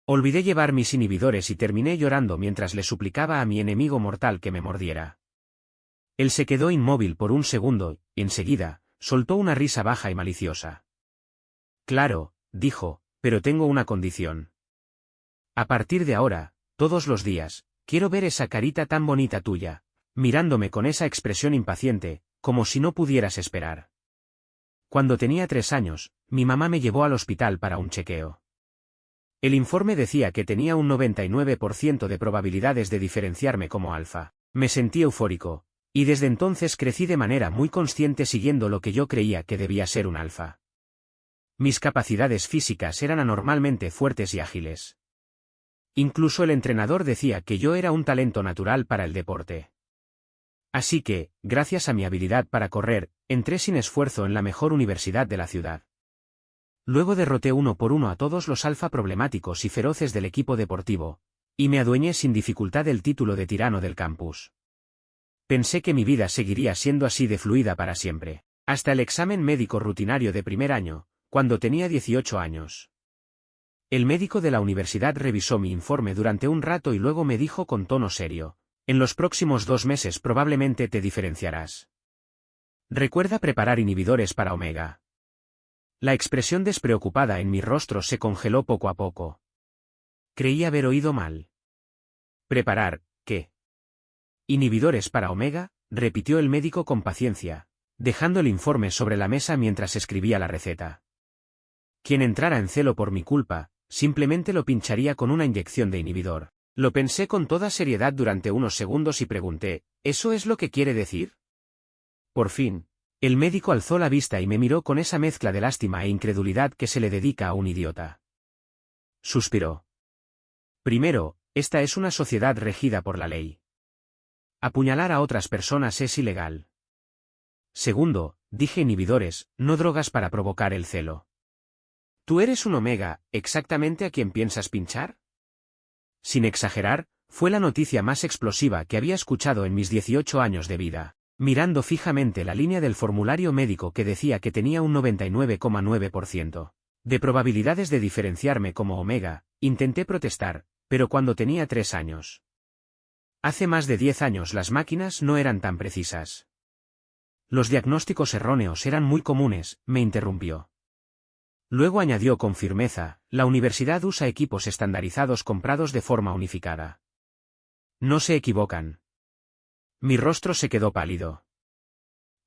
Olvidé llevar mis inhibidores y terminé llorando mientras le suplicaba a mi enemigo mortal que me mordiera. Él se quedó inmóvil por un segundo, y enseguida, soltó una risa baja y maliciosa. Claro, dijo, pero tengo una condición. A partir de ahora, todos los días, quiero ver esa carita tan bonita tuya, mirándome con esa expresión impaciente, como si no pudieras esperar. Cuando tenía 3 años, mi mamá me llevó al hospital para un chequeo. El informe decía que tenía un 99% de probabilidades de diferenciarme como alfa. Me sentí eufórico, y desde entonces crecí de manera muy consciente siguiendo lo que yo creía que debía ser un alfa. Mis capacidades físicas eran anormalmente fuertes y ágiles. Incluso el entrenador decía que yo era un talento natural para el deporte. Así que, gracias a mi habilidad para correr, entré sin esfuerzo en la mejor universidad de la ciudad. Luego derroté uno por uno a todos los alfa problemáticos y feroces del equipo deportivo, y me adueñé sin dificultad del título de tirano del campus. Pensé que mi vida seguiría siendo así de fluida para siempre, hasta el examen médico rutinario de primer año, cuando tenía 18 años. El médico de la universidad revisó mi informe durante un rato y luego me dijo con tono serio: en los próximos 2 meses probablemente te diferenciarás. Recuerda preparar inhibidores para Omega. La expresión despreocupada en mi rostro se congeló poco a poco. Creí haber oído mal. ¿Preparar qué? ¿Inhibidores para Omega?, repitió el médico con paciencia, dejando el informe sobre la mesa mientras escribía la receta. Quien entrara en celo por mi culpa, simplemente lo pincharía con una inyección de inhibidor. Lo pensé con toda seriedad durante unos segundos y pregunté, ¿eso es lo que quiere decir? Por fin, el médico alzó la vista y me miró con esa mezcla de lástima e incredulidad que se le dedica a un idiota. Suspiró. Primero, esta es una sociedad regida por la ley. Apuñalar a otras personas es ilegal. Segundo, dije inhibidores, no drogas para provocar el celo. ¿Tú eres un Omega, exactamente a quien piensas pinchar? Sin exagerar, fue la noticia más explosiva que había escuchado en mis 18 años de vida. Mirando fijamente la línea del formulario médico que decía que tenía un 99,9% de probabilidades de diferenciarme como Omega, intenté protestar, pero cuando tenía 3 años. Hace más de 10 años las máquinas no eran tan precisas. Los diagnósticos erróneos eran muy comunes, me interrumpió. Luego añadió con firmeza, la universidad usa equipos estandarizados comprados de forma unificada. No se equivocan. Mi rostro se quedó pálido.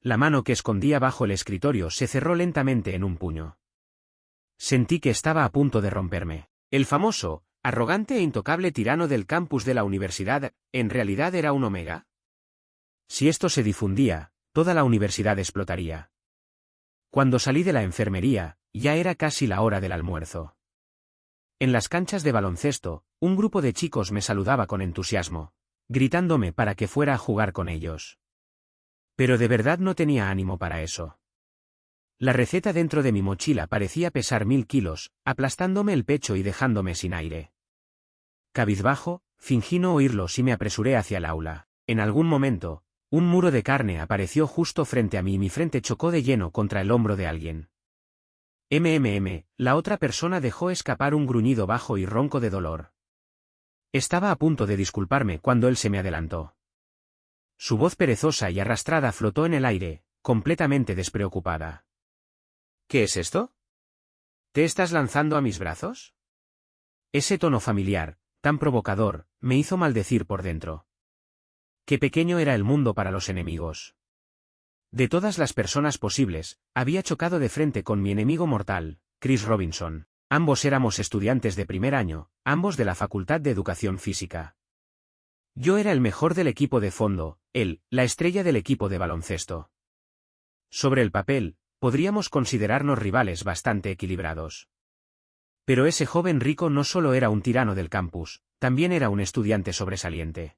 La mano que escondía bajo el escritorio se cerró lentamente en un puño. Sentí que estaba a punto de romperme. El famoso, arrogante e intocable tirano del campus de la universidad, ¿en realidad era un Omega? Si esto se difundía, toda la universidad explotaría. Cuando salí de la enfermería, ya era casi la hora del almuerzo. En las canchas de baloncesto, un grupo de chicos me saludaba con entusiasmo, gritándome para que fuera a jugar con ellos. Pero de verdad no tenía ánimo para eso. La receta dentro de mi mochila parecía pesar 1000 kilos, aplastándome el pecho y dejándome sin aire. Cabizbajo, fingí no oírlos y me apresuré hacia el aula. En algún momento, un muro de carne apareció justo frente a mí y mi frente chocó de lleno contra el hombro de alguien. La otra persona dejó escapar un gruñido bajo y ronco de dolor. Estaba a punto de disculparme cuando él se me adelantó. Su voz perezosa y arrastrada flotó en el aire, completamente despreocupada. ¿Qué es esto? ¿Te estás lanzando a mis brazos? Ese tono familiar, tan provocador, me hizo maldecir por dentro. Qué pequeño era el mundo para los enemigos. De todas las personas posibles, había chocado de frente con mi enemigo mortal, Chris Robinson. Ambos éramos estudiantes de primer año, ambos de la Facultad de Educación Física. Yo era el mejor del equipo de fondo, él, la estrella del equipo de baloncesto. Sobre el papel, podríamos considerarnos rivales bastante equilibrados. Pero ese joven rico no solo era un tirano del campus, también era un estudiante sobresaliente.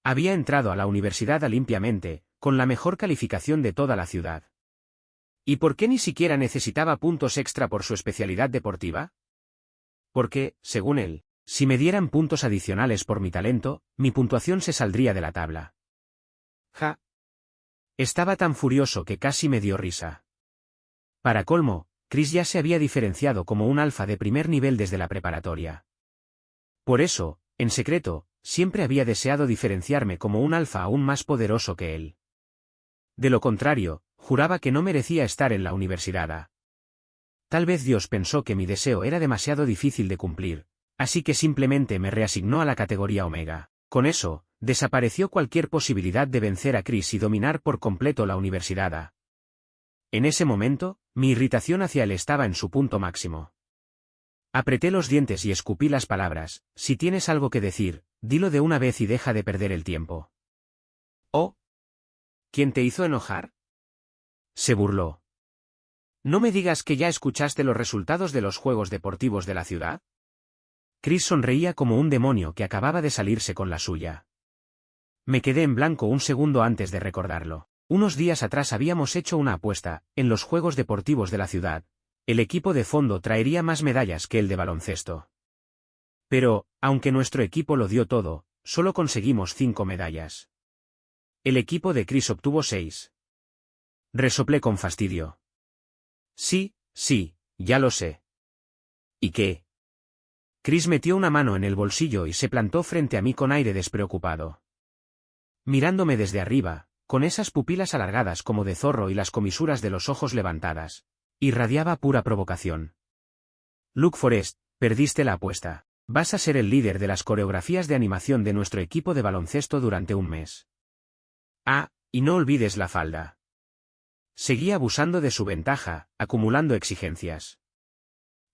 Había entrado a la universidad limpiamente, con la mejor calificación de toda la ciudad. ¿Y por qué ni siquiera necesitaba puntos extra por su especialidad deportiva? Porque, según él, si me dieran puntos adicionales por mi talento, mi puntuación se saldría de la tabla. Ja. Estaba tan furioso que casi me dio risa. Para colmo, Chris ya se había diferenciado como un alfa de primer nivel desde la preparatoria. Por eso, en secreto, siempre había deseado diferenciarme como un alfa aún más poderoso que él. De lo contrario, juraba que no merecía estar en la universidad A. Tal vez Dios pensó que mi deseo era demasiado difícil de cumplir, así que simplemente me reasignó a la categoría Omega. Con eso, desapareció cualquier posibilidad de vencer a Chris y dominar por completo la universidad A. En ese momento, mi irritación hacia él estaba en su punto máximo. Apreté los dientes y escupí las palabras: si tienes algo que decir, dilo de una vez y deja de perder el tiempo. ¿Oh? ¿Quién te hizo enojar? Se burló. ¿No me digas que ya escuchaste los resultados de los Juegos Deportivos de la ciudad? Chris sonreía como un demonio que acababa de salirse con la suya. Me quedé en blanco un segundo antes de recordarlo. Unos días atrás habíamos hecho una apuesta: en los Juegos Deportivos de la ciudad, el equipo de fondo traería más medallas que el de baloncesto. Pero, aunque nuestro equipo lo dio todo, solo conseguimos 5 medallas. El equipo de Chris obtuvo 6. Resoplé con fastidio. Sí, ya lo sé. ¿Y qué? Chris metió una mano en el bolsillo y se plantó frente a mí con aire despreocupado. Mirándome desde arriba, con esas pupilas alargadas como de zorro y las comisuras de los ojos levantadas, irradiaba pura provocación. Luke Forrest, perdiste la apuesta. Vas a ser el líder de las coreografías de animación de nuestro equipo de baloncesto durante un mes. Ah, y no olvides la falda. Seguía abusando de su ventaja, acumulando exigencias.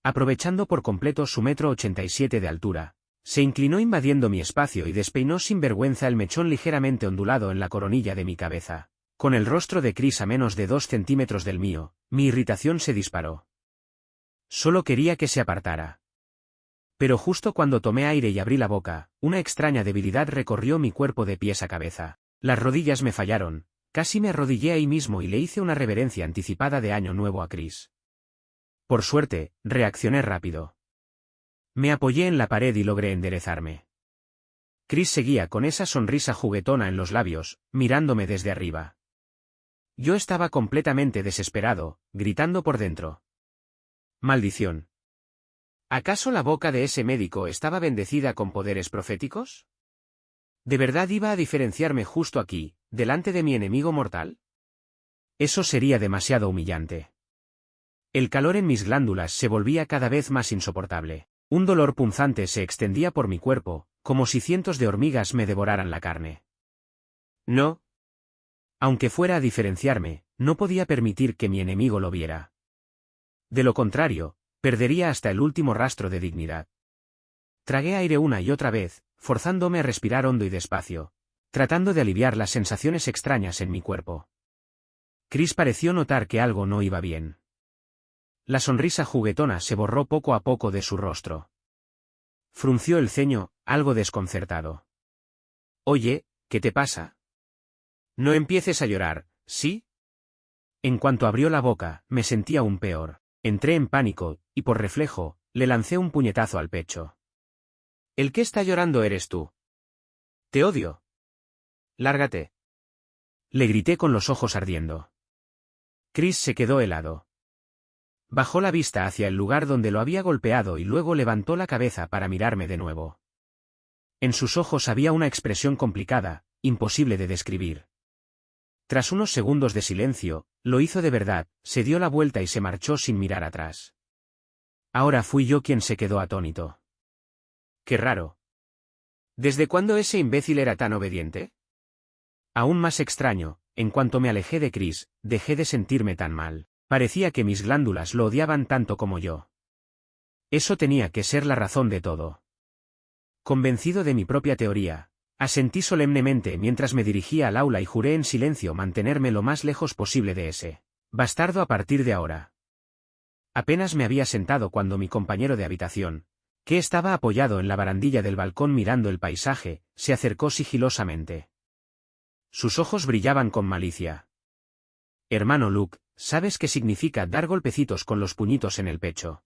Aprovechando por completo su 1,87 m de altura, se inclinó invadiendo mi espacio y despeinó sin vergüenza el mechón ligeramente ondulado en la coronilla de mi cabeza. Con el rostro de Chris a menos de 2 centímetros del mío, mi irritación se disparó. Solo quería que se apartara. Pero justo cuando tomé aire y abrí la boca, una extraña debilidad recorrió mi cuerpo de pies a cabeza. Las rodillas me fallaron, casi me arrodillé ahí mismo y le hice una reverencia anticipada de Año Nuevo a Chris. Por suerte, reaccioné rápido. Me apoyé en la pared y logré enderezarme. Chris seguía con esa sonrisa juguetona en los labios, mirándome desde arriba. Yo estaba completamente desesperado, gritando por dentro. ¡Maldición! ¿Acaso la boca de ese médico estaba bendecida con poderes proféticos? ¿De verdad iba a diferenciarme justo aquí, delante de mi enemigo mortal? Eso sería demasiado humillante. El calor en mis glándulas se volvía cada vez más insoportable. Un dolor punzante se extendía por mi cuerpo, como si cientos de hormigas me devoraran la carne. No. Aunque fuera a diferenciarme, no podía permitir que mi enemigo lo viera. De lo contrario, perdería hasta el último rastro de dignidad. Tragué aire una y otra vez, forzándome a respirar hondo y despacio, tratando de aliviar las sensaciones extrañas en mi cuerpo. Chris pareció notar que algo no iba bien. La sonrisa juguetona se borró poco a poco de su rostro. Frunció el ceño, algo desconcertado. Oye, ¿qué te pasa? No empieces a llorar, ¿sí? En cuanto abrió la boca, me sentía aún peor. Entré en pánico, y por reflejo, le lancé un puñetazo al pecho. El que está llorando eres tú. Te odio. Lárgate. Le grité con los ojos ardiendo. Chris se quedó helado. Bajó la vista hacia el lugar donde lo había golpeado y luego levantó la cabeza para mirarme de nuevo. En sus ojos había una expresión complicada, imposible de describir. Tras unos segundos de silencio, lo hizo de verdad, se dio la vuelta y se marchó sin mirar atrás. Ahora fui yo quien se quedó atónito. Qué raro. ¿Desde cuándo ese imbécil era tan obediente? Aún más extraño, en cuanto me alejé de Chris, dejé de sentirme tan mal. Parecía que mis glándulas lo odiaban tanto como yo. Eso tenía que ser la razón de todo. Convencido de mi propia teoría, asentí solemnemente mientras me dirigía al aula y juré en silencio mantenerme lo más lejos posible de ese bastardo a partir de ahora. Apenas me había sentado cuando mi compañero de habitación, que estaba apoyado en la barandilla del balcón mirando el paisaje, se acercó sigilosamente. Sus ojos brillaban con malicia. Hermano Luke, ¿sabes qué significa dar golpecitos con los puñitos en el pecho?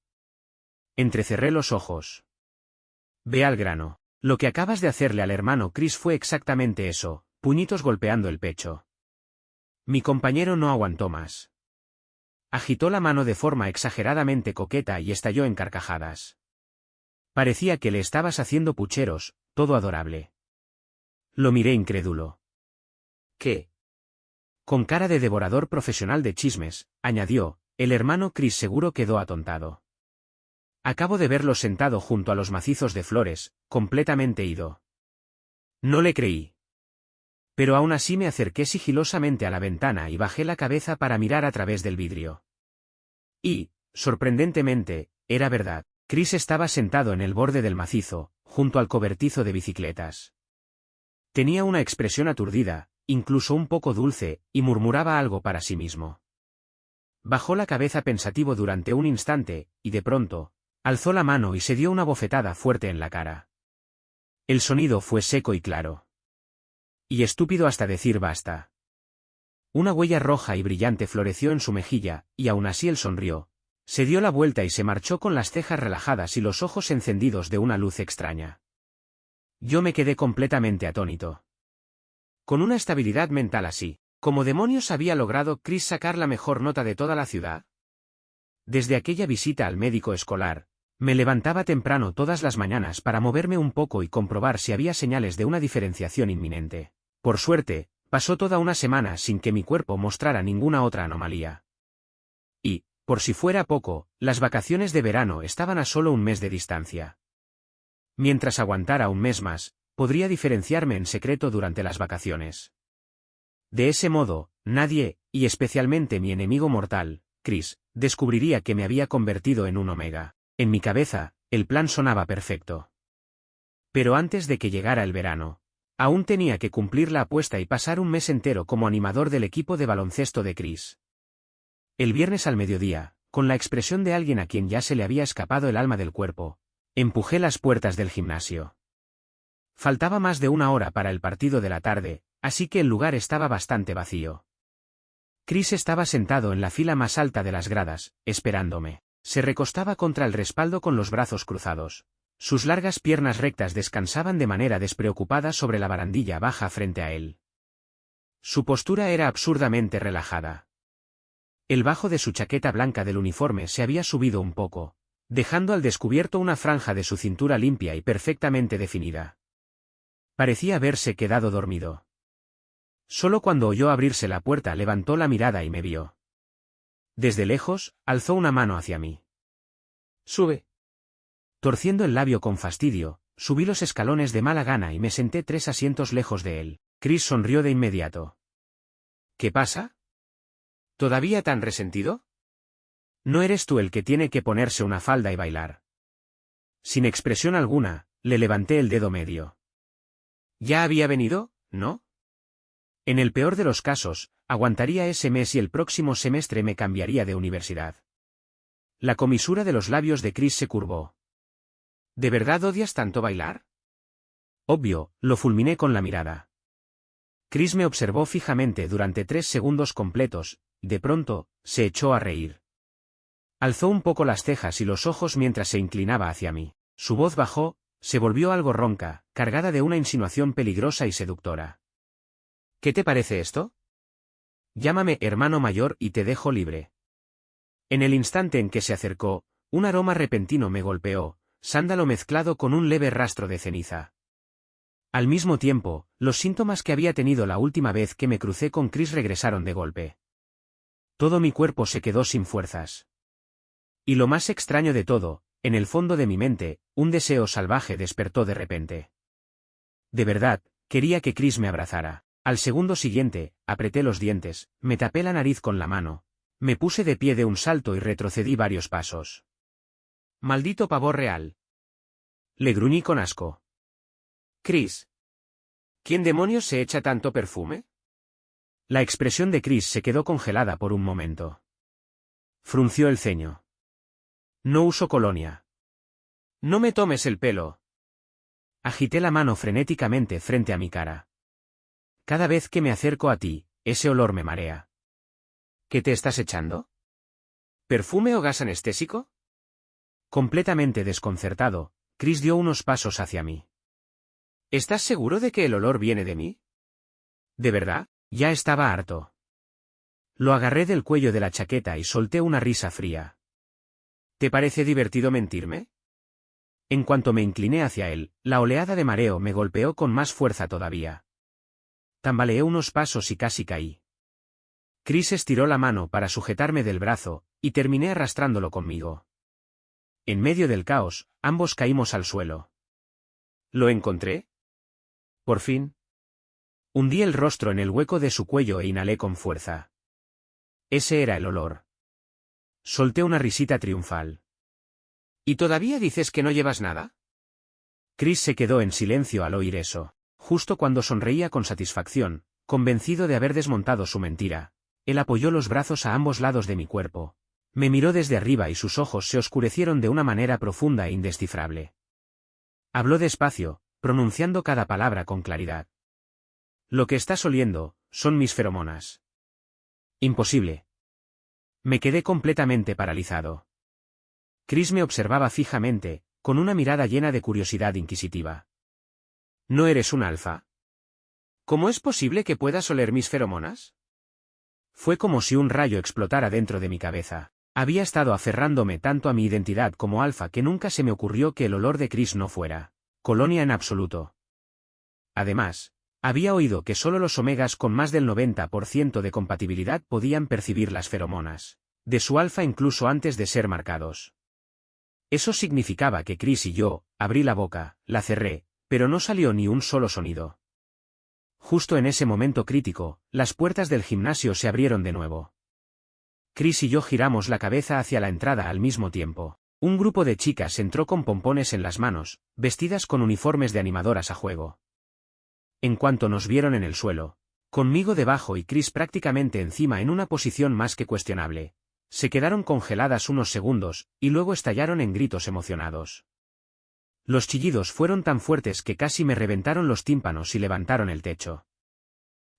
Entrecerré los ojos. Ve al grano. Lo que acabas de hacerle al hermano Chris fue exactamente eso, puñitos golpeando el pecho. Mi compañero no aguantó más. Agitó la mano de forma exageradamente coqueta y estalló en carcajadas. Parecía que le estabas haciendo pucheros, todo adorable. Lo miré incrédulo. ¿Qué? Con cara de devorador profesional de chismes, añadió, el hermano Chris seguro quedó atontado. Acabo de verlo sentado junto a los macizos de flores, completamente ido. No le creí. Pero aún así me acerqué sigilosamente a la ventana y bajé la cabeza para mirar a través del vidrio. Y, sorprendentemente, era verdad. Chris estaba sentado en el borde del macizo, junto al cobertizo de bicicletas. Tenía una expresión aturdida, incluso un poco dulce, y murmuraba algo para sí mismo. Bajó la cabeza pensativo durante un instante, y de pronto, alzó la mano y se dio una bofetada fuerte en la cara. El sonido fue seco y claro. Y estúpido hasta decir basta. Una huella roja y brillante floreció en su mejilla, y aún así él sonrió. Se dio la vuelta y se marchó con las cejas relajadas y los ojos encendidos de una luz extraña. Yo me quedé completamente atónito. Con una estabilidad mental así, ¿cómo demonios había logrado Chris sacar la mejor nota de toda la ciudad? Desde aquella visita al médico escolar, me levantaba temprano todas las mañanas para moverme un poco y comprobar si había señales de una diferenciación inminente. Por suerte, pasó toda una semana sin que mi cuerpo mostrara ninguna otra anomalía. Y, por si fuera poco, las vacaciones de verano estaban a solo un mes de distancia. Mientras aguantara un mes más, podría diferenciarme en secreto durante las vacaciones. De ese modo, nadie, y especialmente mi enemigo mortal, Chris, descubriría que me había convertido en un omega. En mi cabeza, el plan sonaba perfecto. Pero antes de que llegara el verano, aún tenía que cumplir la apuesta y pasar un mes entero como animador del equipo de baloncesto de Chris. El viernes al mediodía, con la expresión de alguien a quien ya se le había escapado el alma del cuerpo, empujé las puertas del gimnasio. Faltaba más de una hora para el partido de la tarde, así que el lugar estaba bastante vacío. Chris estaba sentado en la fila más alta de las gradas, esperándome. Se recostaba contra el respaldo con los brazos cruzados. Sus largas piernas rectas descansaban de manera despreocupada sobre la barandilla baja frente a él. Su postura era absurdamente relajada. El bajo de su chaqueta blanca del uniforme se había subido un poco, dejando al descubierto una franja de su cintura limpia y perfectamente definida. Parecía haberse quedado dormido. Solo cuando oyó abrirse la puerta levantó la mirada y me vio. Desde lejos, alzó una mano hacia mí. «Sube». Torciendo el labio con fastidio, subí los escalones de mala gana y me senté 3 asientos lejos de él. Chris sonrió de inmediato. «¿Qué pasa? ¿Todavía tan resentido? No eres tú el que tiene que ponerse una falda y bailar». Sin expresión alguna, le levanté el dedo medio. «¿Ya había venido, no?» En el peor de los casos, aguantaría ese mes y el próximo semestre me cambiaría de universidad. La comisura de los labios de Chris se curvó. ¿De verdad odias tanto bailar? Obvio, lo fulminé con la mirada. Chris me observó fijamente durante 3 segundos completos, y de pronto, se echó a reír. Alzó un poco las cejas y los ojos mientras se inclinaba hacia mí. Su voz bajó, se volvió algo ronca, cargada de una insinuación peligrosa y seductora. ¿Qué te parece esto? Llámame hermano mayor y te dejo libre. En el instante en que se acercó, un aroma repentino me golpeó, sándalo mezclado con un leve rastro de ceniza. Al mismo tiempo, los síntomas que había tenido la última vez que me crucé con Chris regresaron de golpe. Todo mi cuerpo se quedó sin fuerzas. Y lo más extraño de todo, en el fondo de mi mente, un deseo salvaje despertó de repente. De verdad, quería que Chris me abrazara. Al segundo siguiente, apreté los dientes, me tapé la nariz con la mano, me puse de pie de un salto y retrocedí varios pasos. «Maldito pavo real». Le gruñí con asco. «Chris. ¿Quién demonios se echa tanto perfume?» La expresión de Chris se quedó congelada por un momento. Frunció el ceño. «No uso colonia». «No me tomes el pelo». Agité la mano frenéticamente frente a mi cara. «Cada vez que me acerco a ti, ese olor me marea». «¿Qué te estás echando? ¿Perfume o gas anestésico?» Completamente desconcertado, Chris dio unos pasos hacia mí. «¿Estás seguro de que el olor viene de mí?» «¿De verdad?» Ya estaba harto. Lo agarré del cuello de la chaqueta y solté una risa fría. «¿Te parece divertido mentirme?» En cuanto me incliné hacia él, la oleada de mareo me golpeó con más fuerza todavía. Tambaleé unos pasos y casi caí. Chris estiró la mano para sujetarme del brazo, y terminé arrastrándolo conmigo. En medio del caos, ambos caímos al suelo. ¿Lo encontré? Por fin. Hundí el rostro en el hueco de su cuello e inhalé con fuerza. Ese era el olor. Solté una risita triunfal. ¿Y todavía dices que no llevas nada? Chris se quedó en silencio al oír eso. Justo cuando sonreía con satisfacción, convencido de haber desmontado su mentira, él apoyó los brazos a ambos lados de mi cuerpo. Me miró desde arriba y sus ojos se oscurecieron de una manera profunda e indescifrable. Habló despacio, pronunciando cada palabra con claridad. Lo que estás oliendo, son mis feromonas. Imposible. Me quedé completamente paralizado. Chris me observaba fijamente, con una mirada llena de curiosidad inquisitiva. ¿No eres un alfa? ¿Cómo es posible que puedas oler mis feromonas? Fue como si un rayo explotara dentro de mi cabeza. Había estado aferrándome tanto a mi identidad como alfa que nunca se me ocurrió que el olor de Chris no fuera colonia en absoluto. Además, había oído que solo los omegas con más del 90% de compatibilidad podían percibir las feromonas de su alfa incluso antes de ser marcados. Eso significaba que Chris y yo, abrí la boca, la cerré, pero no salió ni un solo sonido. Justo en ese momento crítico, las puertas del gimnasio se abrieron de nuevo. Chris y yo giramos la cabeza hacia la entrada al mismo tiempo. Un grupo de chicas entró con pompones en las manos, vestidas con uniformes de animadoras a juego. En cuanto nos vieron en el suelo, conmigo debajo y Chris prácticamente encima en una posición más que cuestionable, se quedaron congeladas unos segundos, y luego estallaron en gritos emocionados. Los chillidos fueron tan fuertes que casi me reventaron los tímpanos y levantaron el techo.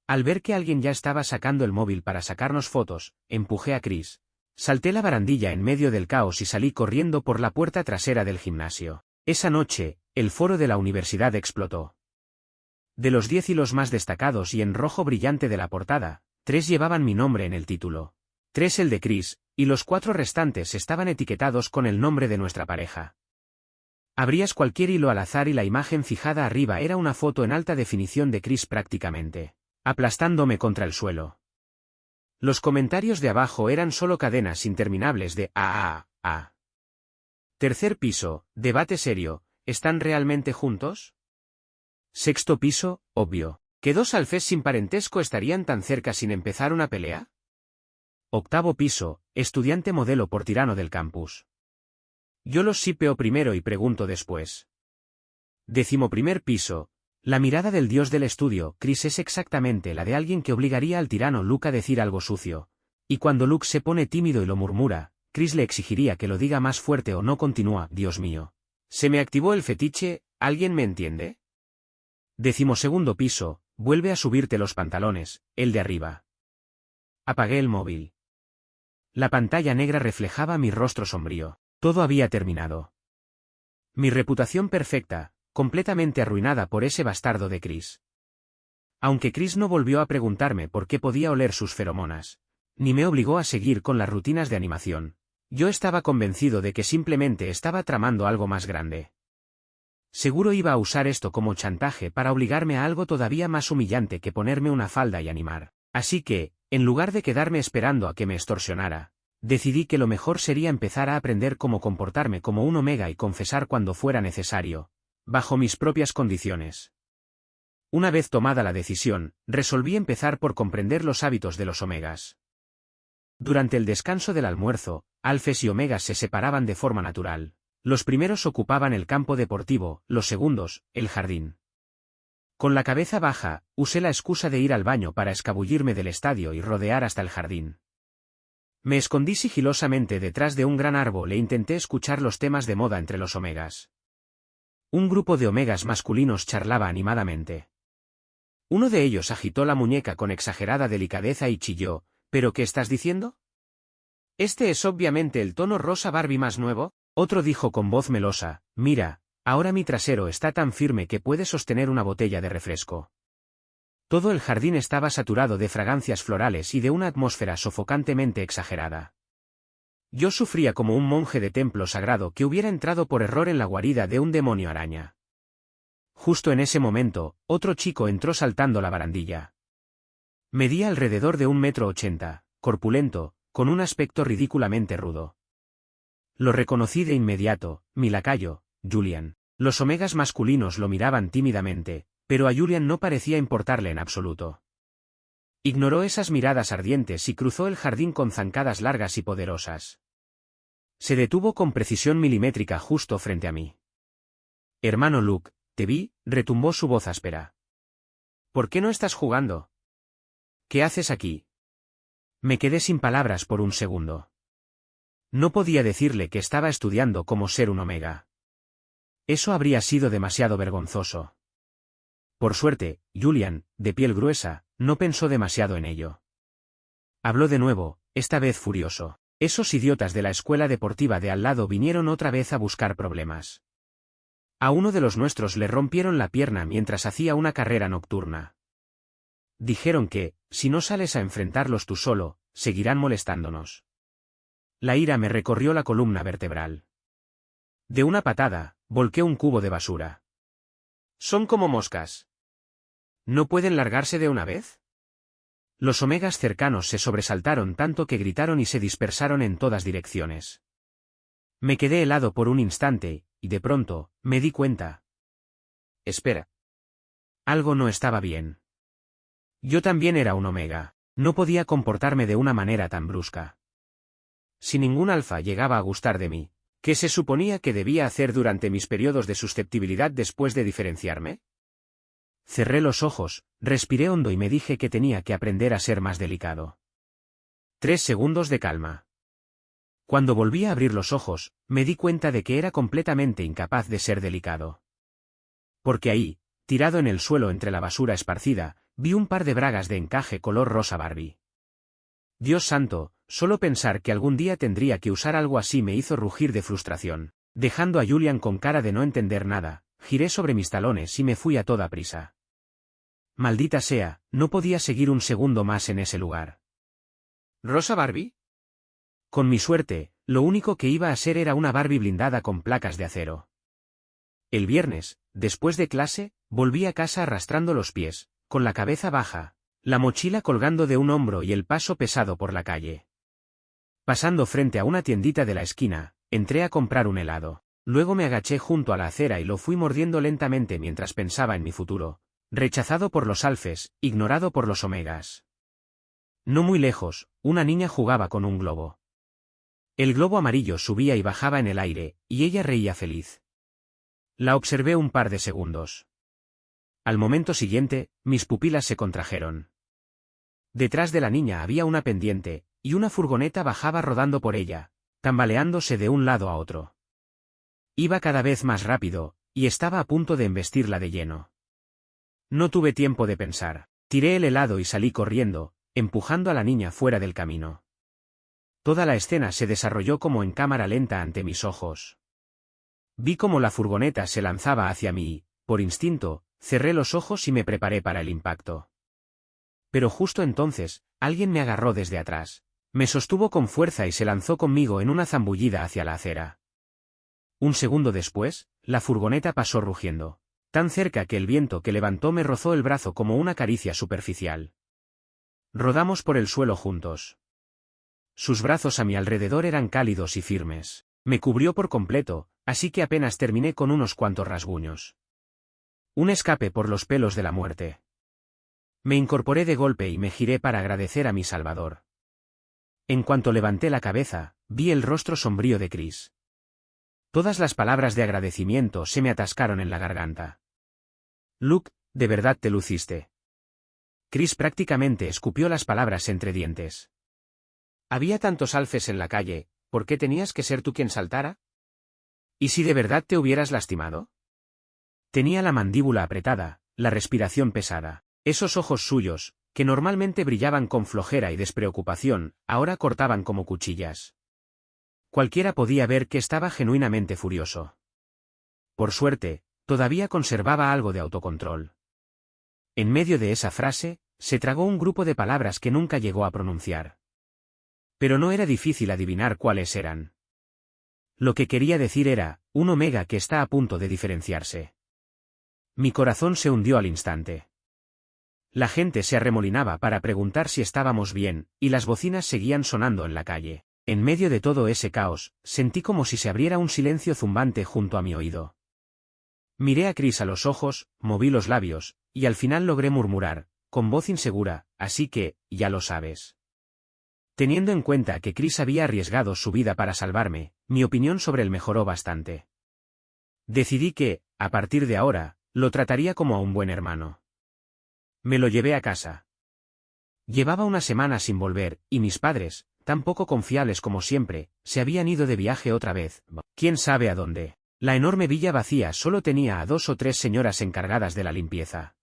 Al ver que alguien ya estaba sacando el móvil para sacarnos fotos, empujé a Chris. Salté la barandilla en medio del caos y salí corriendo por la puerta trasera del gimnasio. Esa noche, el foro de la universidad explotó. De los 10 hilos más destacados y en rojo brillante de la portada, 3 llevaban mi nombre en el título, 3 el de Chris, y los 4 restantes estaban etiquetados con el nombre de nuestra pareja. Abrías cualquier hilo al azar y la imagen fijada arriba era una foto en alta definición de Chris prácticamente aplastándome contra el suelo. Los comentarios de abajo eran solo cadenas interminables de a. Tercer piso, debate serio, ¿están realmente juntos? Sexto piso, obvio. ¿Que 2 alfés sin parentesco estarían tan cerca sin empezar una pelea? Octavo piso, estudiante modelo por tirano del campus. Yo los sipeo primero y pregunto después. 11º piso. La mirada del dios del estudio, Chris, es exactamente la de alguien que obligaría al tirano Luke a decir algo sucio. Y cuando Luke se pone tímido y lo murmura, Chris le exigiría que lo diga más fuerte o no continúa. Dios mío. Se me activó el fetiche, ¿alguien me entiende? 12º piso, vuelve a subirte los pantalones, el de arriba. Apagué el móvil. La pantalla negra reflejaba mi rostro sombrío. Todo había terminado. Mi reputación perfecta, completamente arruinada por ese bastardo de Chris. Aunque Chris no volvió a preguntarme por qué podía oler sus feromonas, ni me obligó a seguir con las rutinas de animación, yo estaba convencido de que simplemente estaba tramando algo más grande. Seguro iba a usar esto como chantaje para obligarme a algo todavía más humillante que ponerme una falda y animar. Así que, en lugar de quedarme esperando a que me extorsionara, decidí que lo mejor sería empezar a aprender cómo comportarme como un omega y confesar cuando fuera necesario, bajo mis propias condiciones. Una vez tomada la decisión, resolví empezar por comprender los hábitos de los omegas. Durante el descanso del almuerzo, alfes y omegas se separaban de forma natural. Los primeros ocupaban el campo deportivo, los segundos, el jardín. Con la cabeza baja, usé la excusa de ir al baño para escabullirme del estadio y rodear hasta el jardín. Me escondí sigilosamente detrás de un gran árbol e intenté escuchar los temas de moda entre los omegas. Un grupo de omegas masculinos charlaba animadamente. Uno de ellos agitó la muñeca con exagerada delicadeza y chilló, ¿pero qué estás diciendo? Este es obviamente el tono rosa Barbie más nuevo. Otro dijo con voz melosa, mira, ahora mi trasero está tan firme que puede sostener una botella de refresco. Todo el jardín estaba saturado de fragancias florales y de una atmósfera sofocantemente exagerada. Yo sufría como un monje de templo sagrado que hubiera entrado por error en la guarida de un demonio araña. Justo en ese momento, otro chico entró saltando la barandilla. Medía alrededor de 1,80 m, corpulento, con un aspecto ridículamente rudo. Lo reconocí de inmediato, mi lacayo, Julian. Los omegas masculinos lo miraban tímidamente, pero a Julian no parecía importarle en absoluto. Ignoró esas miradas ardientes y cruzó el jardín con zancadas largas y poderosas. Se detuvo con precisión milimétrica justo frente a mí. «Hermano Luke, te vi», retumbó su voz áspera. «¿Por qué no estás jugando? ¿Qué haces aquí?» Me quedé sin palabras por un segundo. No podía decirle que estaba estudiando cómo ser un omega. Eso habría sido demasiado vergonzoso. Por suerte, Julian, de piel gruesa, no pensó demasiado en ello. Habló de nuevo, esta vez furioso. Esos idiotas de la escuela deportiva de al lado vinieron otra vez a buscar problemas. A uno de los nuestros le rompieron la pierna mientras hacía una carrera nocturna. Dijeron que, si no sales a enfrentarlos tú solo, seguirán molestándonos. La ira me recorrió la columna vertebral. De una patada, volqué un cubo de basura. «Son como moscas. ¿No pueden largarse de una vez?» Los omegas cercanos se sobresaltaron tanto que gritaron y se dispersaron en todas direcciones. Me quedé helado por un instante, y de pronto, me di cuenta. Espera. Algo no estaba bien. Yo también era un omega. No podía comportarme de una manera tan brusca. Si ningún alfa llegaba a gustar de mí, ¿qué se suponía que debía hacer durante mis periodos de susceptibilidad después de diferenciarme? Cerré los ojos, respiré hondo y me dije que tenía que aprender a ser más delicado. 3 segundos de calma. Cuando volví a abrir los ojos, me di cuenta de que era completamente incapaz de ser delicado. Porque ahí, tirado en el suelo entre la basura esparcida, vi un par de bragas de encaje color rosa Barbie. Dios santo, solo pensar que algún día tendría que usar algo así me hizo rugir de frustración. Dejando a Julian con cara de no entender nada, giré sobre mis talones y me fui a toda prisa. Maldita sea, no podía seguir un segundo más en ese lugar. ¿Rosa Barbie? Con mi suerte, lo único que iba a ser era una Barbie blindada con placas de acero. El viernes, después de clase, volví a casa arrastrando los pies, con la cabeza baja, la mochila colgando de un hombro y el paso pesado por la calle. Pasando frente a una tiendita de la esquina, entré a comprar un helado. Luego me agaché junto a la acera y lo fui mordiendo lentamente mientras pensaba en mi futuro. Rechazado por los alfes, ignorado por los omegas. No muy lejos, una niña jugaba con un globo. El globo amarillo subía y bajaba en el aire, y ella reía feliz. La observé un par de segundos. Al momento siguiente, mis pupilas se contrajeron. Detrás de la niña había una pendiente, y una furgoneta bajaba rodando por ella, tambaleándose de un lado a otro. Iba cada vez más rápido, y estaba a punto de embestirla de lleno. No tuve tiempo de pensar. Tiré el helado y salí corriendo, empujando a la niña fuera del camino. Toda la escena se desarrolló como en cámara lenta ante mis ojos. Vi cómo la furgoneta se lanzaba hacia mí y, por instinto, cerré los ojos y me preparé para el impacto. Pero justo entonces, alguien me agarró desde atrás. Me sostuvo con fuerza y se lanzó conmigo en una zambullida hacia la acera. Un segundo después, la furgoneta pasó rugiendo. Tan cerca que el viento que levantó me rozó el brazo como una caricia superficial. Rodamos por el suelo juntos. Sus brazos a mi alrededor eran cálidos y firmes. Me cubrió por completo, así que apenas terminé con unos cuantos rasguños. Un escape por los pelos de la muerte. Me incorporé de golpe y me giré para agradecer a mi Salvador. En cuanto levanté la cabeza, vi el rostro sombrío de Chris. Todas las palabras de agradecimiento se me atascaron en la garganta. Luke, de verdad te luciste. Chris prácticamente escupió las palabras entre dientes. Había tantos alfes en la calle, ¿por qué tenías que ser tú quien saltara? ¿Y si de verdad te hubieras lastimado? Tenía la mandíbula apretada, la respiración pesada. Esos ojos suyos, que normalmente brillaban con flojera y despreocupación, ahora cortaban como cuchillas. Cualquiera podía ver que estaba genuinamente furioso. Por suerte, todavía conservaba algo de autocontrol. En medio de esa frase, se tragó un grupo de palabras que nunca llegó a pronunciar. Pero no era difícil adivinar cuáles eran. Lo que quería decir era, un omega que está a punto de diferenciarse. Mi corazón se hundió al instante. La gente se arremolinaba para preguntar si estábamos bien, y las bocinas seguían sonando en la calle. En medio de todo ese caos, sentí como si se abriera un silencio zumbante junto a mi oído. Miré a Chris a los ojos, moví los labios, y al final logré murmurar, con voz insegura, así que, ya lo sabes. Teniendo en cuenta que Chris había arriesgado su vida para salvarme, mi opinión sobre él mejoró bastante. Decidí que, a partir de ahora, lo trataría como a un buen hermano. Me lo llevé a casa. Llevaba una semana sin volver, y mis padres, tan poco confiables como siempre, se habían ido de viaje otra vez, quién sabe a dónde. La enorme villa vacía solo tenía a 2 o 3 señoras encargadas de la limpieza.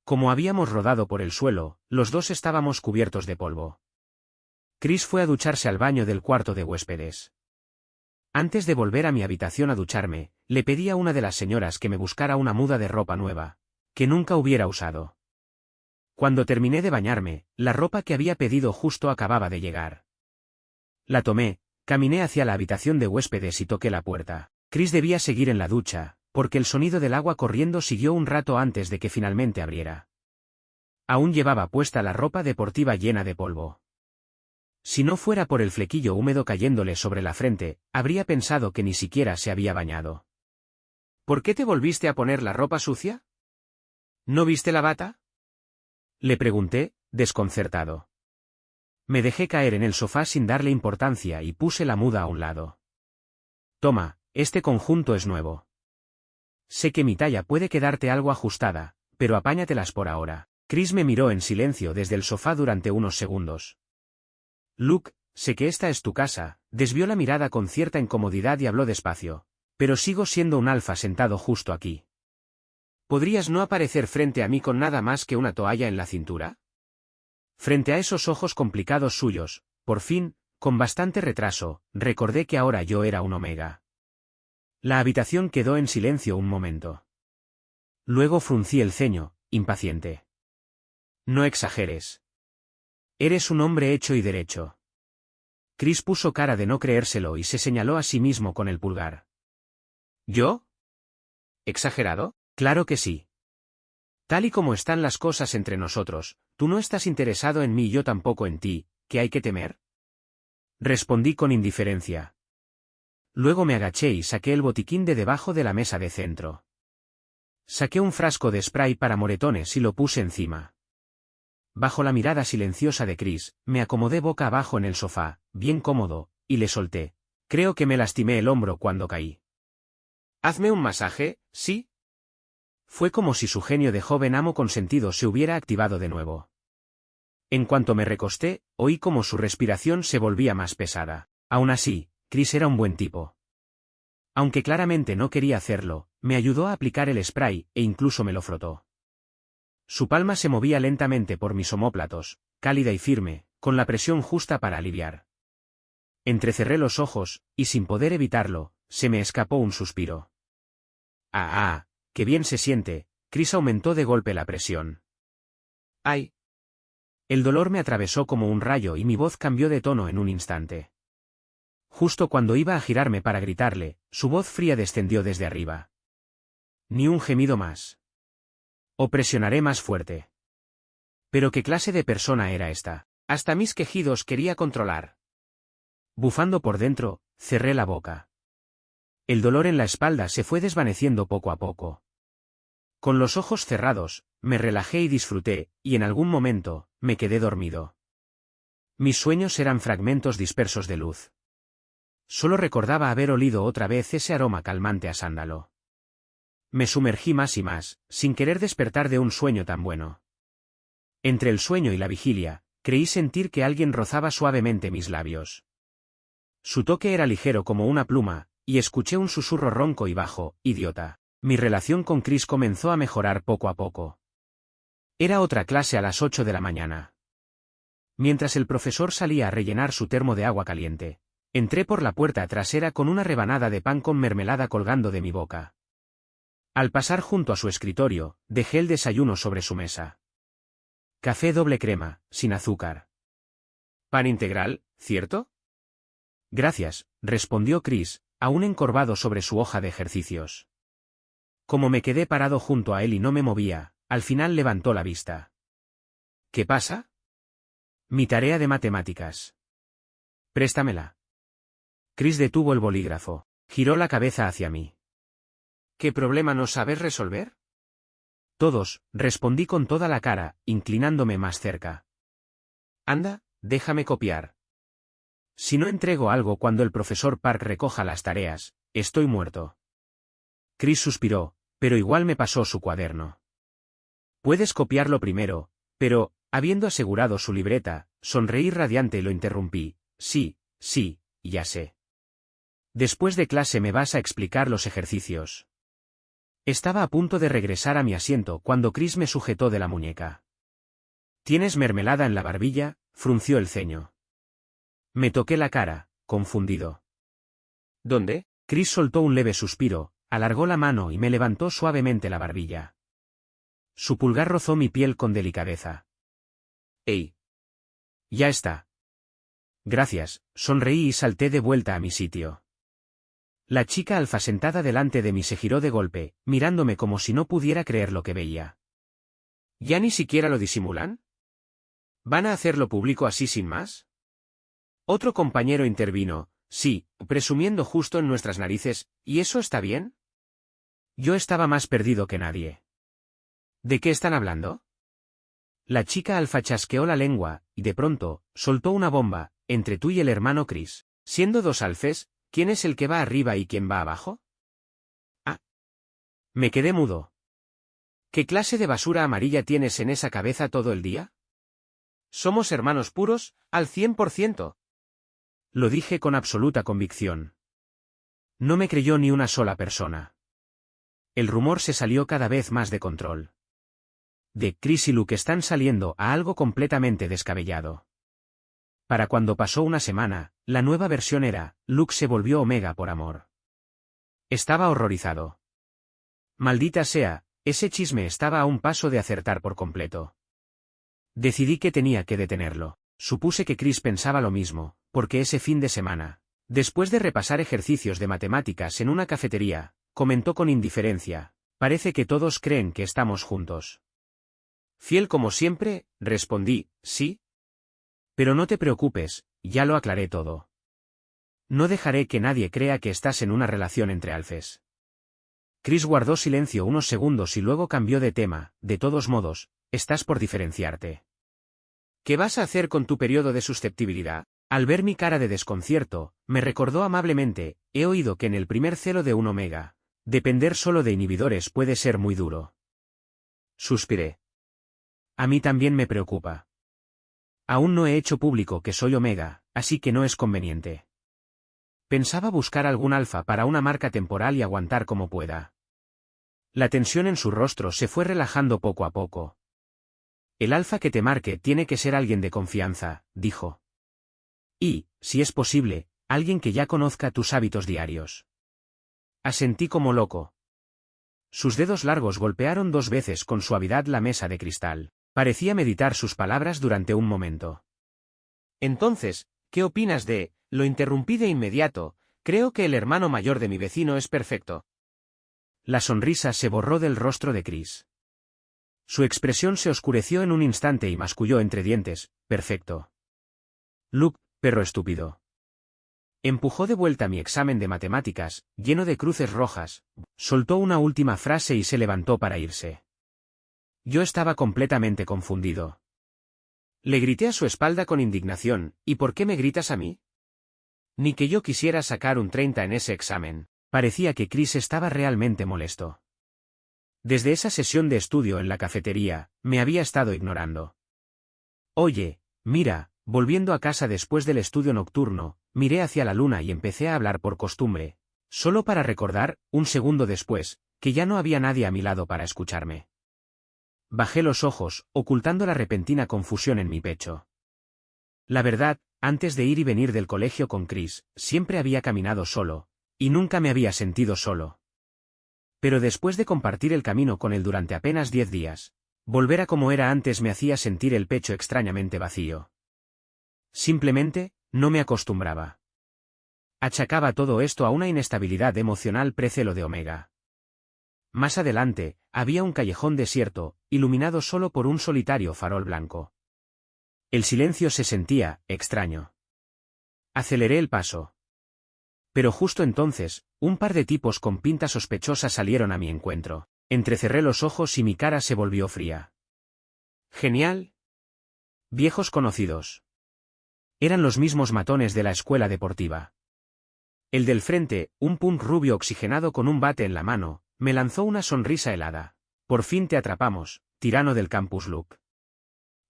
Como habíamos rodado por el suelo, los dos estábamos cubiertos de polvo. Chris fue a ducharse al baño del cuarto de huéspedes. Antes de volver a mi habitación a ducharme, le pedí a una de las señoras que me buscara una muda de ropa nueva, que nunca hubiera usado. Cuando terminé de bañarme, la ropa que había pedido justo acababa de llegar. La tomé, caminé hacia la habitación de huéspedes y toqué la puerta. Chris debía seguir en la ducha, porque el sonido del agua corriendo siguió un rato antes de que finalmente abriera. Aún llevaba puesta la ropa deportiva llena de polvo. Si no fuera por el flequillo húmedo cayéndole sobre la frente, habría pensado que ni siquiera se había bañado. ¿Por qué te volviste a poner la ropa sucia? ¿No viste la bata? Le pregunté, desconcertado. Me dejé caer en el sofá sin darle importancia y puse la muda a un lado. Toma, este conjunto es nuevo. Sé que mi talla puede quedarte algo ajustada, pero apáñatelas por ahora. Chris me miró en silencio desde el sofá durante unos segundos. Luke, sé que esta es tu casa, desvió la mirada con cierta incomodidad y habló despacio. Pero sigo siendo un alfa sentado justo aquí. ¿Podrías no aparecer frente a mí con nada más que una toalla en la cintura? Frente a esos ojos complicados suyos, por fin, con bastante retraso, recordé que ahora yo era un omega. La habitación quedó en silencio un momento. Luego fruncí el ceño, impaciente. No exageres. Eres un hombre hecho y derecho. Chris puso cara de no creérselo y se señaló a sí mismo con el pulgar. ¿Yo? ¿Exagerado? Claro que sí. Tal y como están las cosas entre nosotros, tú no estás interesado en mí y yo tampoco en ti, ¿qué hay que temer? Respondí con indiferencia. Luego me agaché y saqué el botiquín de debajo de la mesa de centro. Saqué un frasco de spray para moretones y lo puse encima. Bajo la mirada silenciosa de Chris, me acomodé boca abajo en el sofá, bien cómodo, y le solté. Creo que me lastimé el hombro cuando caí. ¿Hazme un masaje, sí? Fue como si su genio de joven amo consentido se hubiera activado de nuevo. En cuanto me recosté, oí como su respiración se volvía más pesada. Aún así, Chris era un buen tipo. Aunque claramente no quería hacerlo, me ayudó a aplicar el spray e incluso me lo frotó. Su palma se movía lentamente por mis omóplatos, cálida y firme, con la presión justa para aliviar. Entrecerré los ojos, y sin poder evitarlo, se me escapó un suspiro. ¡Ah! ¡Qué bien se siente! Chris aumentó de golpe la presión. ¡Ay! El dolor me atravesó como un rayo y mi voz cambió de tono en un instante. Justo cuando iba a girarme para gritarle, su voz fría descendió desde arriba. Ni un gemido más. O presionaré más fuerte. ¿Pero qué clase de persona era esta? Hasta mis quejidos quería controlar. Bufando por dentro, cerré la boca. El dolor en la espalda se fue desvaneciendo poco a poco. Con los ojos cerrados, me relajé y disfruté, y en algún momento, me quedé dormido. Mis sueños eran fragmentos dispersos de luz. Solo recordaba haber olido otra vez ese aroma calmante a sándalo. Me sumergí más y más, sin querer despertar de un sueño tan bueno. Entre el sueño y la vigilia, creí sentir que alguien rozaba suavemente mis labios. Su toque era ligero como una pluma, y escuché un susurro ronco y bajo, idiota. Mi relación con Chris comenzó a mejorar poco a poco. Era otra clase a las 8 de la mañana. Mientras el profesor salía a rellenar su termo de agua caliente, entré por la puerta trasera con una rebanada de pan con mermelada colgando de mi boca. Al pasar junto a su escritorio, dejé el desayuno sobre su mesa. Café doble crema, sin azúcar. Pan integral, ¿cierto? Gracias, respondió Chris, aún encorvado sobre su hoja de ejercicios. Como me quedé parado junto a él y no me movía, al final levantó la vista. ¿Qué pasa? Mi tarea de matemáticas. Préstamela. Chris detuvo el bolígrafo, giró la cabeza hacia mí. ¿Qué problema no sabes resolver? Todos, respondí con toda la cara, inclinándome más cerca. Anda, déjame copiar. Si no entrego algo cuando el profesor Park recoja las tareas, estoy muerto. Chris suspiró, pero igual me pasó su cuaderno. Puedes copiarlo primero, pero, habiendo asegurado su libreta, sonreí radiante y lo interrumpí. Sí, ya sé. Después de clase me vas a explicar los ejercicios. Estaba a punto de regresar a mi asiento cuando Chris me sujetó de la muñeca. ¿Tienes mermelada en la barbilla?, frunció el ceño. Me toqué la cara, confundido. ¿Dónde? Chris soltó un leve suspiro, alargó la mano y me levantó suavemente la barbilla. Su pulgar rozó mi piel con delicadeza. ¡Ey! Ya está. Gracias, sonreí y salté de vuelta a mi sitio. La chica alfa sentada delante de mí se giró de golpe, mirándome como si no pudiera creer lo que veía. ¿Ya ni siquiera lo disimulan? ¿Van a hacerlo público así sin más? Otro compañero intervino, sí, presumiendo justo en nuestras narices, ¿y eso está bien? Yo estaba más perdido que nadie. ¿De qué están hablando? La chica alfa chasqueó la lengua, y de pronto, soltó una bomba, entre tú y el hermano Chris. Siendo dos alfes, ¿quién es el que va arriba y quién va abajo? Ah. Me quedé mudo. ¿Qué clase de basura amarilla tienes en esa cabeza todo el día? Somos hermanos puros, al 100%. Lo dije con absoluta convicción. No me creyó ni una sola persona. El rumor se salió cada vez más de control. De Chris y Luke están saliendo a algo completamente descabellado. Para cuando pasó una semana, la nueva versión era, Luke se volvió Omega por amor. Estaba horrorizado. Maldita sea, ese chisme estaba a un paso de acertar por completo. Decidí que tenía que detenerlo. Supuse que Chris pensaba lo mismo, porque ese fin de semana, después de repasar ejercicios de matemáticas en una cafetería, comentó con indiferencia, parece que todos creen que estamos juntos. Fiel como siempre, respondí, sí. Pero no te preocupes, ya lo aclaré todo. No dejaré que nadie crea que estás en una relación entre alfes. Chris guardó silencio unos segundos y luego cambió de tema, de todos modos, estás por diferenciarte. ¿Qué vas a hacer con tu periodo de susceptibilidad? Al ver mi cara de desconcierto, me recordó amablemente, he oído que en el primer celo de un omega, depender solo de inhibidores puede ser muy duro. Suspiré. A mí también me preocupa. Aún no he hecho público que soy omega, así que no es conveniente. Pensaba buscar algún alfa para una marca temporal y aguantar como pueda. La tensión en su rostro se fue relajando poco a poco. El alfa que te marque tiene que ser alguien de confianza, dijo. Y, si es posible, alguien que ya conozca tus hábitos diarios. Asentí como loco. Sus dedos largos golpearon 2 veces con suavidad la mesa de cristal. Parecía meditar sus palabras durante un momento. Entonces, ¿qué opinas de? Lo interrumpí de inmediato, creo que el hermano mayor de mi vecino es perfecto. La sonrisa se borró del rostro de Chris. Su expresión se oscureció en un instante y masculló entre dientes, perfecto. Luke, perro estúpido. Empujó de vuelta mi examen de matemáticas, lleno de cruces rojas, soltó una última frase y se levantó para irse. Yo estaba completamente confundido. Le grité a su espalda con indignación, ¿y por qué me gritas a mí? Ni que yo quisiera sacar un 30 en ese examen. Parecía que Chris estaba realmente molesto. Desde esa sesión de estudio en la cafetería, me había estado ignorando. Oye, mira, volviendo a casa después del estudio nocturno, miré hacia la luna y empecé a hablar por costumbre, solo para recordar, un segundo después, que ya no había nadie a mi lado para escucharme. Bajé los ojos, ocultando la repentina confusión en mi pecho. La verdad, antes de ir y venir del colegio con Chris, siempre había caminado solo, y nunca me había sentido solo. Pero después de compartir el camino con él durante apenas 10 días, volver a como era antes me hacía sentir el pecho extrañamente vacío. Simplemente, No me acostumbraba. Achacaba todo esto a una inestabilidad emocional precelo de Omega. Más adelante, había un callejón desierto, iluminado solo por un solitario farol blanco. El silencio se sentía extraño. Aceleré el paso. Pero justo entonces, un par de tipos con pinta sospechosa salieron a mi encuentro. Entrecerré los ojos y mi cara se volvió fría. Genial. Viejos conocidos. Eran los mismos matones de la escuela deportiva. El del frente, un punk rubio oxigenado con un bate en la mano, me lanzó una sonrisa helada. Por fin te atrapamos, tirano del Campus Loop.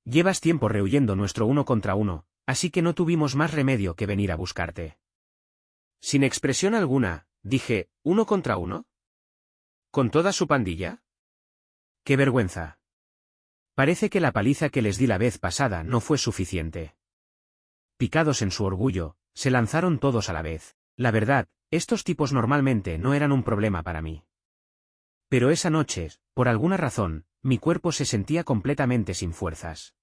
Llevas tiempo rehuyendo nuestro 1 contra 1, así que no tuvimos más remedio que venir a buscarte. Sin expresión alguna, dije, ¿1 contra 1? ¿Con toda su pandilla? ¡Qué vergüenza! Parece que la paliza que les di la vez pasada no fue suficiente. Picados en su orgullo, se lanzaron todos a la vez. La verdad, estos tipos normalmente no eran un problema para mí. Pero esa noche, por alguna razón, mi cuerpo se sentía completamente sin fuerzas.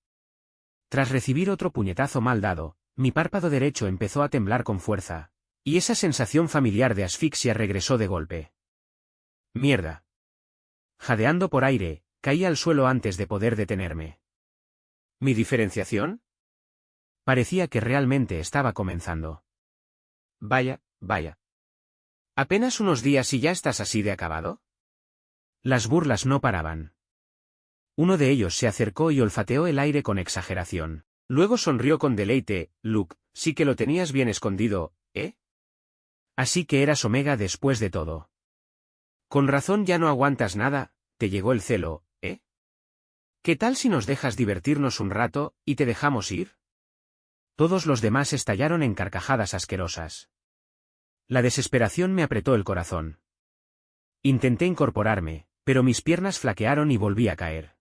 Tras recibir otro puñetazo mal dado, mi párpado derecho empezó a temblar con fuerza, y esa sensación familiar de asfixia regresó de golpe. ¡Mierda! Jadeando por aire, caí al suelo antes de poder detenerme. ¿Mi diferenciación? Parecía que realmente estaba comenzando. Vaya, vaya. ¿Apenas unos días y ya estás así de acabado? Las burlas no paraban. Uno de ellos se acercó y olfateó el aire con exageración. Luego sonrió con deleite. Luke, sí que lo tenías bien escondido, ¿eh? Así que eras Omega después de todo. Con razón ya no aguantas nada, te llegó el celo, ¿eh? ¿Qué tal si nos dejas divertirnos un rato, y te dejamos ir? Todos los demás estallaron en carcajadas asquerosas. La desesperación me apretó el corazón. Intenté incorporarme, pero mis piernas flaquearon y volví a caer.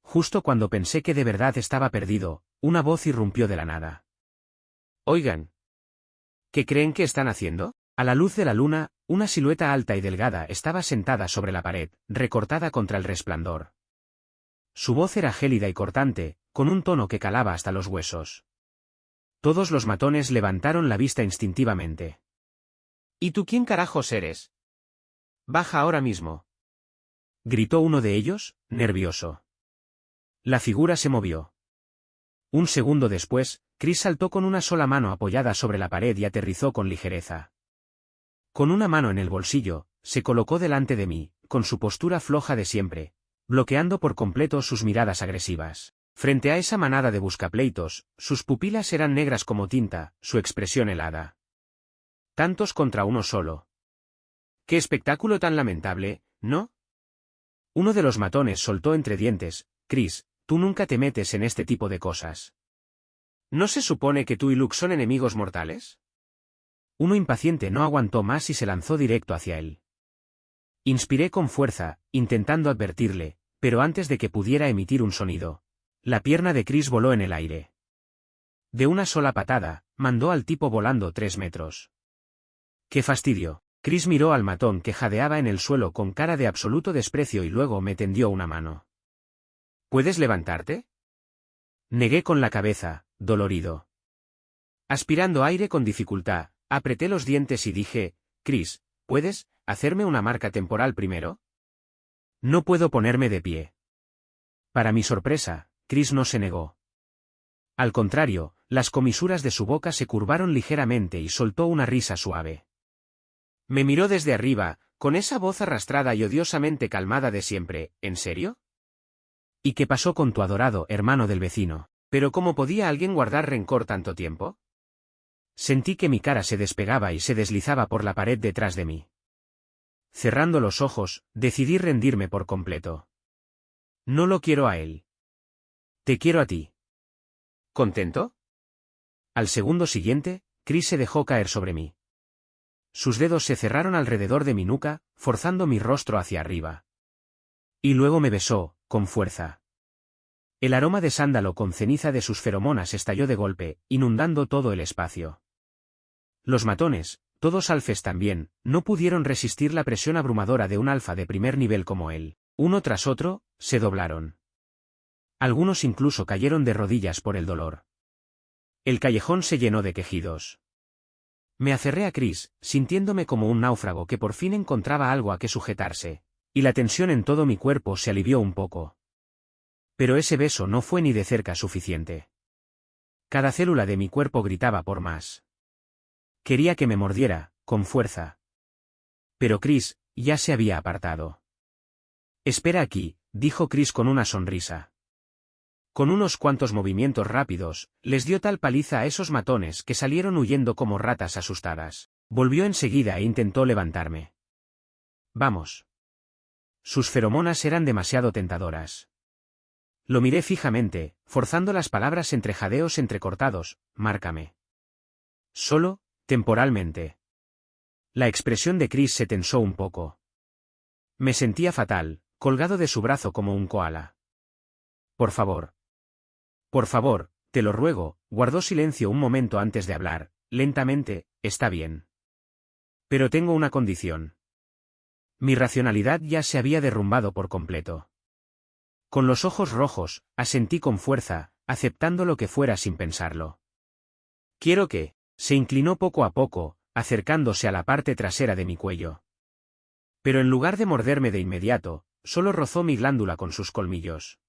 Justo cuando pensé que de verdad estaba perdido, una voz irrumpió de la nada. Oigan. ¿Qué creen que están haciendo? A la luz de la luna, una silueta alta y delgada estaba sentada sobre la pared, recortada contra el resplandor. Su voz era gélida y cortante, con un tono que calaba hasta los huesos. Todos los matones levantaron la vista instintivamente. ¿Y tú quién carajos eres? Baja ahora mismo. Gritó uno de ellos, nervioso. La figura se movió. Un segundo después, Chris saltó con una sola mano apoyada sobre la pared y aterrizó con ligereza. Con una mano en el bolsillo, se colocó delante de mí, con su postura floja de siempre, bloqueando por completo sus miradas agresivas. Frente a esa manada de buscapleitos, sus pupilas eran negras como tinta, su expresión helada. Tantos contra uno solo. ¡Qué espectáculo tan lamentable, ¿no? Uno de los matones soltó entre dientes, Chris, tú nunca te metes en este tipo de cosas. ¿No se supone que tú y Luke son enemigos mortales? Uno impaciente no aguantó más y se lanzó directo hacia él. Inspiré con fuerza, intentando advertirle, pero antes de que pudiera emitir un sonido, la pierna de Chris voló en el aire. De una sola patada, mandó al tipo volando 3 metros. ¡Qué fastidio! Chris miró al matón que jadeaba en el suelo con cara de absoluto desprecio y luego me tendió una mano. ¿Puedes levantarte? Negué con la cabeza, dolorido. Aspirando aire con dificultad, apreté los dientes y dije, Chris, ¿puedes hacerme una marca temporal primero? No puedo ponerme de pie. Para mi sorpresa, Chris no se negó. Al contrario, las comisuras de su boca se curvaron ligeramente y soltó una risa suave. Me miró desde arriba, con esa voz arrastrada y odiosamente calmada de siempre. ¿En serio? ¿Y qué pasó con tu adorado hermano del vecino? ¿Pero cómo podía alguien guardar rencor tanto tiempo? Sentí que mi cara se despegaba y se deslizaba por la pared detrás de mí. Cerrando los ojos, decidí rendirme por completo. No lo quiero a él. Te quiero a ti. ¿Contento? Al segundo siguiente, Chris se dejó caer sobre mí. Sus dedos se cerraron alrededor de mi nuca, forzando mi rostro hacia arriba. Y luego me besó, con fuerza. El aroma de sándalo con ceniza de sus feromonas estalló de golpe, inundando todo el espacio. Los matones, todos alfes también, no pudieron resistir la presión abrumadora de un alfa de primer nivel como él. Uno tras otro, se doblaron. Algunos incluso cayeron de rodillas por el dolor. El callejón se llenó de quejidos. Me aferré a Chris, sintiéndome como un náufrago que por fin encontraba algo a que sujetarse, y la tensión en todo mi cuerpo se alivió un poco. Pero ese beso no fue ni de cerca suficiente. Cada célula de mi cuerpo gritaba por más. Quería que me mordiera, con fuerza. Pero Chris ya se había apartado. Espera aquí, dijo Chris con una sonrisa. Con unos cuantos movimientos rápidos, les dio tal paliza a esos matones que salieron huyendo como ratas asustadas. Volvió enseguida e intentó levantarme. Vamos. Sus feromonas eran demasiado tentadoras. Lo miré fijamente, forzando las palabras entre jadeos entrecortados, márcame. Solo, temporalmente. La expresión de Chris se tensó un poco. Me sentía fatal, colgado de su brazo como un koala. Por favor. Por favor, te lo ruego, guardó silencio un momento antes de hablar, lentamente, está bien. Pero tengo una condición. Mi racionalidad ya se había derrumbado por completo. Con los ojos rojos, asentí con fuerza, aceptando lo que fuera sin pensarlo. Quiero que, se inclinó poco a poco, acercándose a la parte trasera de mi cuello. Pero en lugar de morderme de inmediato, solo rozó mi glándula con sus colmillos.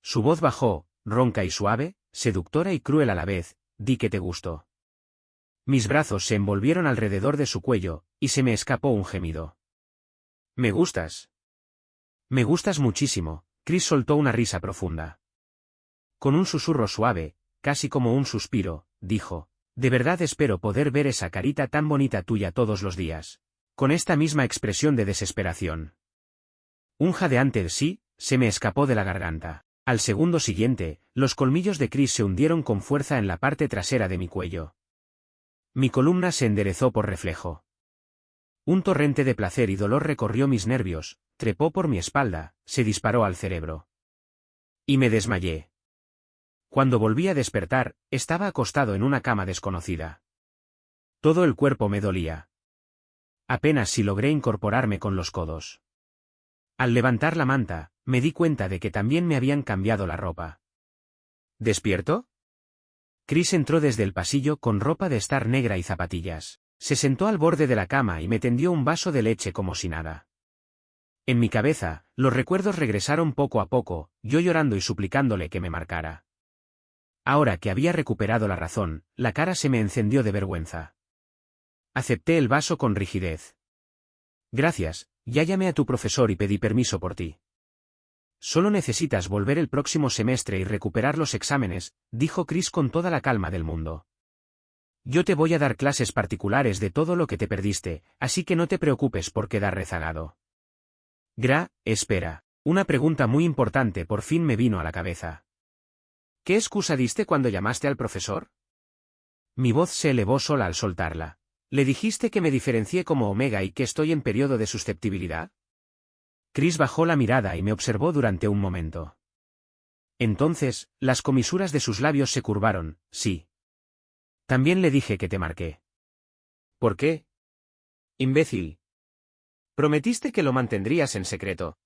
Su voz bajó, ronca y suave, seductora y cruel a la vez, di que te gustó. Mis brazos se envolvieron alrededor de su cuello, y se me escapó un gemido. ¿Me gustas? Me gustas muchísimo, Chris soltó una risa profunda. Con un susurro suave, casi como un suspiro, dijo, de verdad espero poder ver esa carita tan bonita tuya todos los días. Con esta misma expresión de desesperación. Un jadeante sí, se me escapó de la garganta. Al segundo siguiente, los colmillos de Chris se hundieron con fuerza en la parte trasera de mi cuello. Mi columna se enderezó por reflejo. Un torrente de placer y dolor recorrió mis nervios, trepó por mi espalda, se disparó al cerebro. Y me desmayé. Cuando volví a despertar, estaba acostado en una cama desconocida. Todo el cuerpo me dolía. Apenas si logré incorporarme con los codos. Al levantar la manta, me di cuenta de que también me habían cambiado la ropa. ¿Despierto? Chris entró desde el pasillo con ropa de estar negra y zapatillas. Se sentó al borde de la cama y me tendió un vaso de leche como si nada. En mi cabeza, los recuerdos regresaron poco a poco, yo llorando y suplicándole que me marcara. Ahora que había recuperado la razón, la cara se me encendió de vergüenza. Acepté el vaso con rigidez. Gracias, ya llamé a tu profesor y pedí permiso por ti. Solo necesitas volver el próximo semestre y recuperar los exámenes, dijo Chris con toda la calma del mundo. Yo te voy a dar clases particulares de todo lo que te perdiste, así que no te preocupes por quedar rezagado. Espera, una pregunta muy importante por fin me vino a la cabeza. ¿Qué excusa diste cuando llamaste al profesor? Mi voz se elevó sola al soltarla. ¿Le dijiste que me diferencié como Omega y que estoy en periodo de susceptibilidad? Chris bajó la mirada y me observó durante un momento. Entonces, las comisuras de sus labios se curvaron, sí. También le dije que te marqué. ¿Por qué? Imbécil. Prometiste que lo mantendrías en secreto.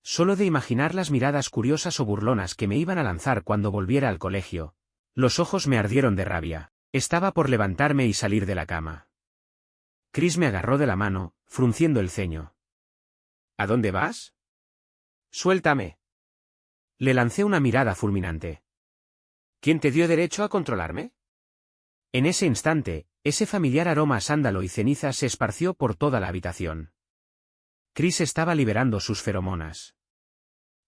Solo de imaginar las miradas curiosas o burlonas que me iban a lanzar cuando volviera al colegio, los ojos me ardieron de rabia. Estaba por levantarme y salir de la cama. Chris me agarró de la mano, frunciendo el ceño. ¿A dónde vas? Suéltame. Le lancé una mirada fulminante. ¿Quién te dio derecho a controlarme? En ese instante, ese familiar aroma a sándalo y ceniza se esparció por toda la habitación. Chris estaba liberando sus feromonas.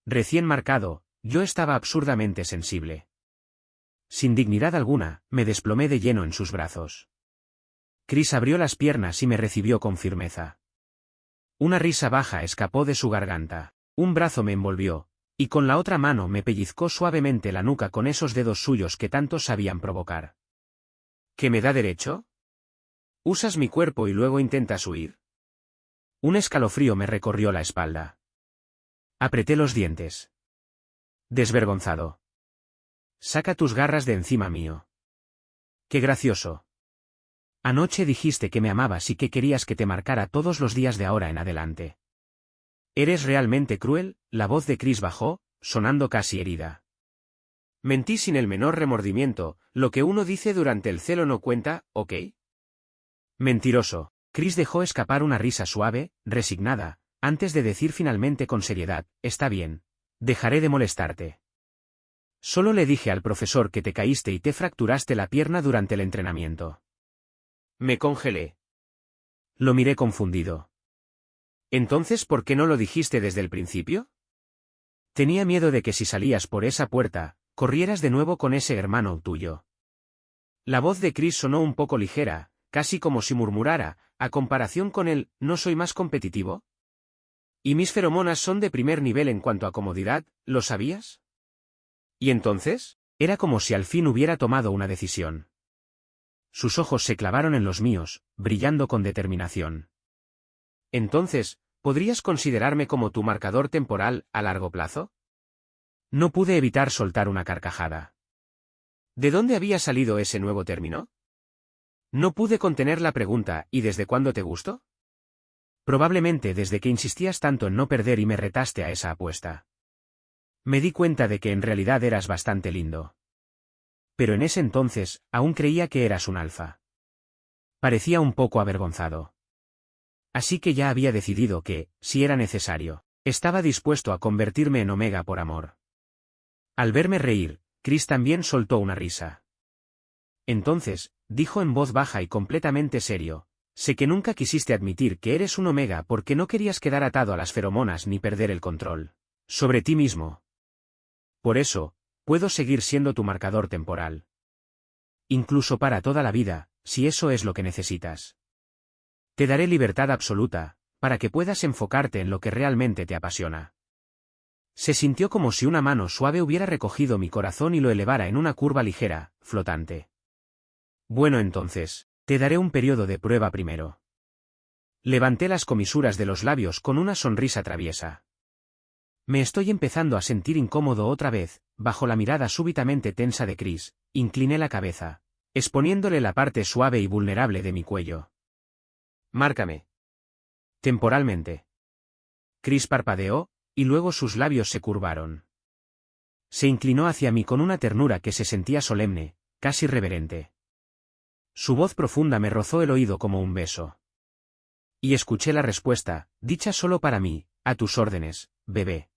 Recién marcado, yo estaba absurdamente sensible. Sin dignidad alguna, me desplomé de lleno en sus brazos. Chris abrió las piernas y me recibió con firmeza. Una risa baja escapó de su garganta. Un brazo me envolvió, y con la otra mano me pellizcó suavemente la nuca con esos dedos suyos que tanto sabían provocar. ¿Qué me da derecho? ¿Usas mi cuerpo y luego intentas huir? Un escalofrío me recorrió la espalda. Apreté los dientes. Desvergonzado. Saca tus garras de encima mío. Qué gracioso. Anoche dijiste que me amabas y que querías que te marcara todos los días de ahora en adelante. Eres realmente cruel, la voz de Chris bajó, sonando casi herida. Mentí sin el menor remordimiento, lo que uno dice durante el celo no cuenta, ¿ok? Mentiroso. Chris dejó escapar una risa suave, resignada, antes de decir finalmente con seriedad, está bien. Dejaré de molestarte. Solo le dije al profesor que te caíste y te fracturaste la pierna durante el entrenamiento. Me congelé. Lo miré confundido. Entonces, ¿por qué no lo dijiste desde el principio? Tenía miedo de que si salías por esa puerta, corrieras de nuevo con ese hermano tuyo. La voz de Chris sonó un poco ligera, casi como si murmurara, a comparación con él, ¿no soy más competitivo? Y mis feromonas son de primer nivel en cuanto a comodidad, ¿lo sabías? ¿Y entonces? Era como si al fin hubiera tomado una decisión. Sus ojos se clavaron en los míos, brillando con determinación. Entonces, ¿podrías considerarme como tu marcador temporal a largo plazo? No pude evitar soltar una carcajada. ¿De dónde había salido ese nuevo término? No pude contener la pregunta, ¿y desde cuándo te gustó? Probablemente desde que insistías tanto en no perder y me retaste a esa apuesta. Me di cuenta de que en realidad eras bastante lindo. Pero en ese entonces, aún creía que eras un alfa. Parecía un poco avergonzado. Así que ya había decidido que, si era necesario, estaba dispuesto a convertirme en omega por amor. Al verme reír, Chris también soltó una risa. Entonces, dijo en voz baja y completamente serio, sé que nunca quisiste admitir que eres un omega porque no querías quedar atado a las feromonas ni perder el control sobre ti mismo. Por eso, puedo seguir siendo tu marcador temporal. Incluso para toda la vida, si eso es lo que necesitas. Te daré libertad absoluta, para que puedas enfocarte en lo que realmente te apasiona. Se sintió como si una mano suave hubiera recogido mi corazón y lo elevara en una curva ligera, flotante. Bueno, entonces, te daré un periodo de prueba primero. Levanté las comisuras de los labios con una sonrisa traviesa. Me estoy empezando a sentir incómodo otra vez, bajo la mirada súbitamente tensa de Chris, incliné la cabeza, exponiéndole la parte suave y vulnerable de mi cuello. Márcame. Temporalmente. Chris parpadeó, y luego sus labios se curvaron. Se inclinó hacia mí con una ternura que se sentía solemne, casi reverente. Su voz profunda me rozó el oído como un beso. Y escuché la respuesta, dicha solo para mí, a tus órdenes, bebé.